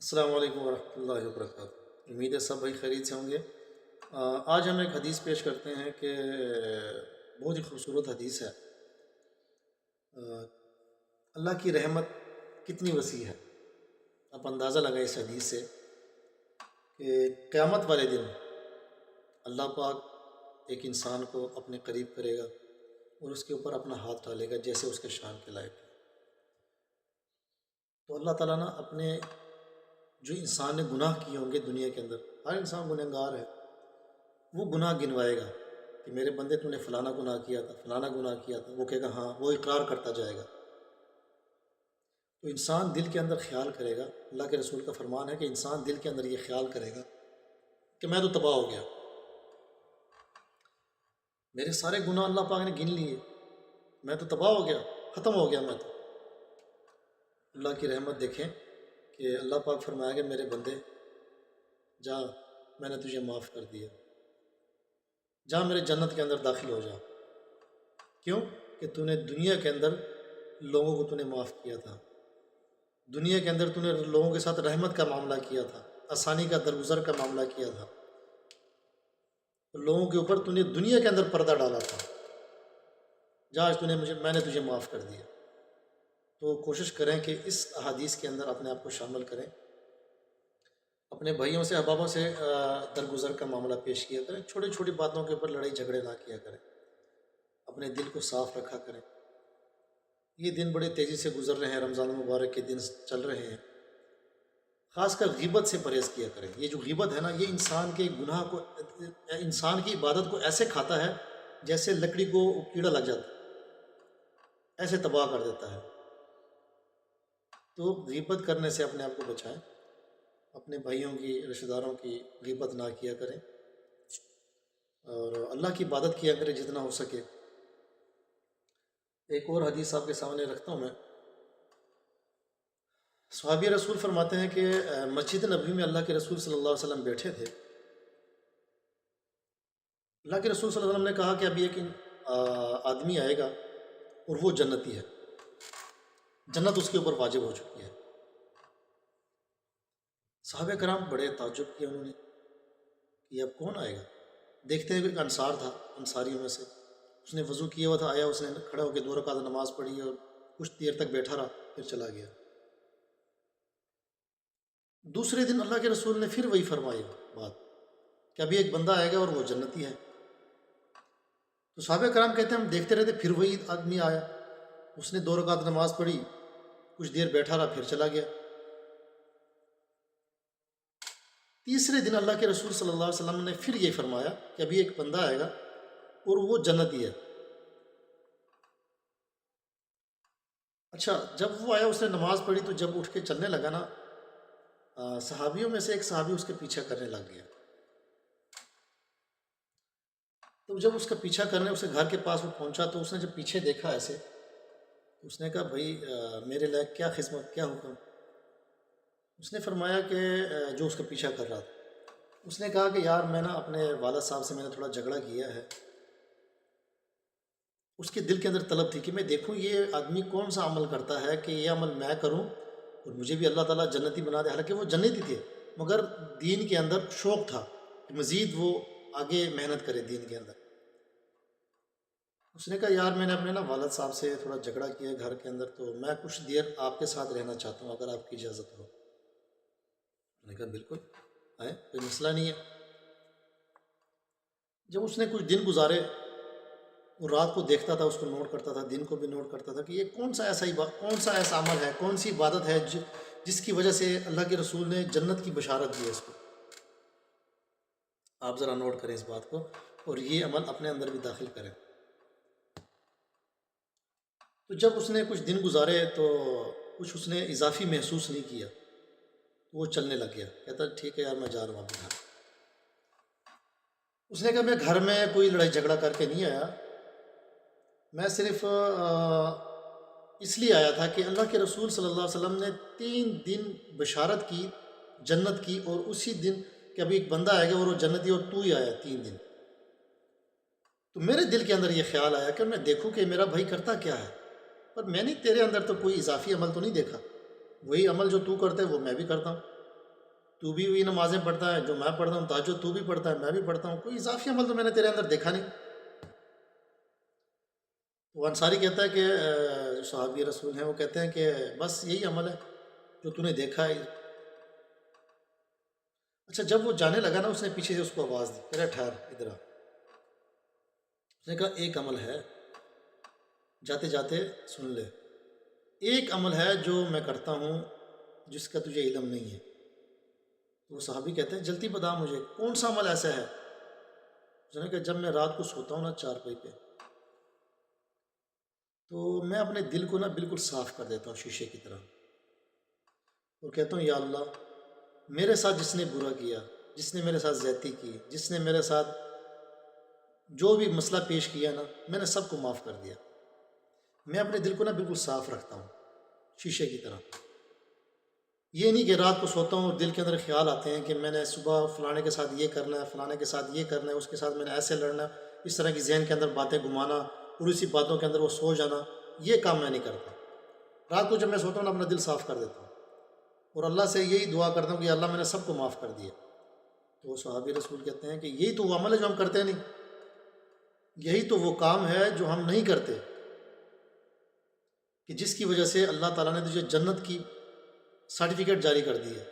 السلام علیکم ورحمۃ اللہ وبرکاتہ۔ امید ہے سب بھائی خیریت سے ہوں گے۔ آج ہم ایک حدیث پیش کرتے ہیں کہ بہت ہی خوبصورت حدیث ہے۔ اللہ کی رحمت کتنی وسیع ہے، آپ اندازہ لگائیں اس حدیث سے کہ قیامت والے دن اللہ پاک ایک انسان کو اپنے قریب کرے گا اور اس کے اوپر اپنا ہاتھ ڈالے گا جیسے اس کے شان کے لائق ہے۔ تو اللہ تعالیٰ نے اپنے جو انسان نے گناہ کیے ہوں گے دنیا کے اندر، ہر انسان گنہگار ہے، وہ گناہ گنوائے گا کہ میرے بندے تو نے فلانا گناہ کیا تھا، فلانا گناہ کیا تھا، وہ کہے گا ہاں، وہ اقرار کرتا جائے گا۔ تو انسان دل کے اندر خیال کرے گا، اللہ کے رسول کا فرمان ہے کہ انسان دل کے اندر یہ خیال کرے گا کہ میں تو تباہ ہو گیا، میرے سارے گناہ اللہ پاک نے گن لیے، میں تو تباہ ہو گیا، ختم ہو گیا میں تو۔ اللہ کی رحمت دیکھیں کہ اللہ پاک فرمایا کہ میرے بندے جا، میں نے تجھے معاف کر دیا، جا میرے جنت کے اندر داخل ہو جا۔ کیوں کہ تو نے دنیا کے اندر لوگوں کو تو نے معاف کیا تھا، دنیا کے اندر تو نے لوگوں کے ساتھ رحمت کا معاملہ کیا تھا، آسانی کا درگزر کا معاملہ کیا تھا، لوگوں کے اوپر تو نے دنیا کے اندر پردہ ڈالا تھا، جا آج میں نے تجھے معاف کر دیا۔ تو کوشش کریں کہ اس احادیث کے اندر اپنے آپ کو شامل کریں، اپنے بھائیوں سے احبابوں سے درگزر کا معاملہ پیش کیا کریں، چھوٹی چھوٹی باتوں کے اوپر لڑائی جھگڑے نہ کیا کریں، اپنے دل کو صاف رکھا کریں۔ یہ دن بڑے تیزی سے گزر رہے ہیں، رمضان المبارک کے دن چل رہے ہیں، خاص کر غیبت سے پرہیز کیا کریں۔ یہ جو غیبت ہے نا، یہ انسان کے گناہ کو، انسان کی عبادت کو ایسے کھاتا ہے جیسے لکڑی کو کیڑا لگ جاتا ہے، ایسے تباہ کر دیتا ہے۔ تو غیبت کرنے سے اپنے آپ کو بچائیں، اپنے بھائیوں کی، رشتہ داروں کی غیبت نہ کیا کریں، اور اللہ کی عبادت کیا کریں جتنا ہو سکے۔ ایک اور حدیث آپ کے سامنے رکھتا ہوں میں۔ صحابی رسول فرماتے ہیں کہ مسجد نبوی میں اللہ کے رسول صلی اللہ علیہ وسلم بیٹھے تھے، اللہ کے رسول صلی اللہ علیہ وسلم نے کہا کہ ابھی ایک آدمی آئے گا اور وہ جنتی ہے، جنت اس کے اوپر واجب ہو چکی ہے۔ صحابہ کرام بڑے تعجب کیا انہوں نے کہ اب کون آئے گا؟ دیکھتے ہیں کہ ایک انصار تھا، انصاریوں میں سے، اس نے وضو کیا ہوا تھا، آیا، اس نے کھڑا ہو کے 2 رکعت نماز پڑھی اور کچھ دیر تک بیٹھا رہا، پھر چلا گیا۔ دوسرے دن اللہ کے رسول نے پھر وہی فرمائی بات کہ ابھی ایک بندہ آئے گا اور وہ جنتی ہے۔ تو صحابہ کرام کہتے ہیں ہم دیکھتے رہتے، پھر وہی آدمی آیا، اس نے 2 رکعت نماز پڑھی، کچھ دیر بیٹھا رہا، پھر چلا گیا۔ تیسرے دن اللہ کے رسول صلی اللہ علیہ وسلم نے پھر یہ فرمایا کہ ابھی ایک بندہ آئے گا اور وہ جنتی ہے۔ اچھا، جب وہ آیا، اس نے نماز پڑھی، تو جب اٹھ کے چلنے لگا نا، صحابیوں میں سے ایک صحابی اس کے پیچھے کرنے لگ گیا۔ تو جب اس کا پیچھا کرنے، اسے گھر کے پاس وہ پہنچا، تو اس نے جب پیچھے دیکھا ایسے، تو اس نے کہا بھائی میرے لائق کیا خدمت، کیا حکم؟ اس نے فرمایا کہ جو اس کا پیچھا کر رہا تھا، اس نے کہا کہ یار میں نا اپنے والد صاحب سے میں نے تھوڑا جھگڑا کیا ہے۔ اس کے دل کے اندر طلب تھی کہ میں دیکھوں یہ آدمی کون سا عمل کرتا ہے کہ یہ عمل میں کروں اور مجھے بھی اللہ تعالیٰ جنتی بنا دے۔ حالانکہ وہ جنتی تھے، مگر دین کے اندر شوق تھا کہ مزید وہ آگے محنت کرے دین کے اندر۔ اس نے کہا یار میں نے اپنے نا والد صاحب سے تھوڑا جھگڑا کیا گھر کے اندر، تو میں کچھ دیر آپ کے ساتھ رہنا چاہتا ہوں، اگر آپ کی اجازت ہو۔ میں نے کہا بالکل آئے، کوئی مسئلہ نہیں ہے۔ جب اس نے کچھ دن گزارے، وہ رات کو دیکھتا تھا، اس کو نوٹ کرتا تھا، دن کو بھی نوٹ کرتا تھا کہ یہ کون سا ایسا عمل ہے، کون سی عبادت ہے جس کی وجہ سے اللہ کے رسول نے جنت کی بشارت دی ہے اس کو۔ آپ ذرا نوٹ کریں اس بات کو اور یہ عمل اپنے اندر بھی داخل کریں۔ تو جب اس نے کچھ دن گزارے تو کچھ اس نے اضافی محسوس نہیں کیا، وہ چلنے لگ گیا، کہتا ٹھیک ہے یار میں جا رہا ہوں اپنے گھر۔ اس نے کہا میں گھر میں کوئی لڑائی جھگڑا کر کے نہیں آیا، میں صرف اس لیے آیا تھا کہ اللہ کے رسول صلی اللہ علیہ وسلم نے 3 دن بشارت کی جنت کی، اور اسی دن کہ ابھی ایک بندہ آئے گا اور وہ جنتی، اور تو ہی آیا 3 دن۔ تو میرے دل کے اندر یہ خیال آیا کہ میں دیکھوں کہ میرا بھائی کرتا کیا ہے، پر میں نے تیرے اندر تو کوئی اضافی عمل تو نہیں دیکھا، وہی عمل جو تو کرتا ہے وہ میں بھی کرتا ہوں۔ تو بھی وہی نمازیں پڑھتا ہے جو میں پڑھتا ہوں، تہجد تو بھی پڑھتا ہے میں بھی پڑھتا ہوں، کوئی اضافی عمل تو میں نے تیرے اندر دیکھا نہیں۔ وہ انصاری کہتا ہے کہ جو صحابی رسول ہیں وہ کہتے ہیں کہ بس یہی عمل ہے جو تو نے دیکھا ہے۔ اچھا جب وہ جانے لگا نا، اس نے پیچھے سے اس کو آواز دی، کہہ رہا ٹھہر ادھر آ۔ اس نے کہا ایک عمل ہے، جاتے جاتے سن لے، ایک عمل ہے جو میں کرتا ہوں جس کا تجھے علم نہیں ہے۔ تو وہ صحابی کہتے ہیں جلدی بتا مجھے کون سا عمل ایسا ہے؟ اس نے کہا جب میں رات کو سوتا ہوں نا چارپائی پہ، تو میں اپنے دل کو نا بالکل صاف کر دیتا ہوں شیشے کی طرح، اور کہتا ہوں یا اللہ، میرے ساتھ جس نے برا کیا، جس نے میرے ساتھ زیادتی کی، جس نے میرے ساتھ جو بھی مسئلہ پیش کیا نا، میں نے سب کو معاف کر دیا۔ میں اپنے دل کو نا بالکل صاف رکھتا ہوں شیشے کی طرح۔ یہ نہیں کہ رات کو سوتا ہوں اور دل کے اندر خیال آتے ہیں کہ میں نے صبح فلانے کے ساتھ یہ کرنا ہے، فلانے کے ساتھ یہ کرنا ہے، اس کے ساتھ میں نے ایسے لڑنا ہے، اس طرح کی ذہن کے اندر باتیں گھمانا اور اسی باتوں کے اندر وہ سو جانا، یہ کام میں نہیں کرتا۔ رات کو جب میں سوتا ہوں نا اپنا دل صاف کر دیتا ہوں اور اللہ سے یہی دعا کرتا ہوں کہ اللہ میں نے سب کو معاف کر دیا۔ تو وہ صحابی رسول کہتے ہیں کہ یہی تو وہ عمل ہے جو ہم کرتے نہیں، یہی تو وہ کام ہے جو ہم نہیں کرتے، کہ جس کی وجہ سے اللہ تعالیٰ نے تجھے جنت کی سرٹیفکیٹ جاری کر دی ہے۔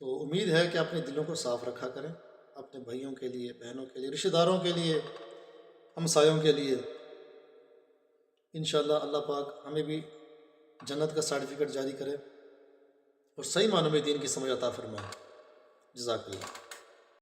تو امید ہے کہ اپنے دلوں کو صاف رکھا کریں، اپنے بھائیوں کے لیے، بہنوں کے لیے، رشتہ داروں کے لیے، ہمسایوں کے لیے۔ انشاءاللہ اللہ پاک ہمیں بھی جنت کا سرٹیفکیٹ جاری کرے اور صحیح معنوں میں دین کی سمجھ عطا فرمائے۔ جزاک اللہ۔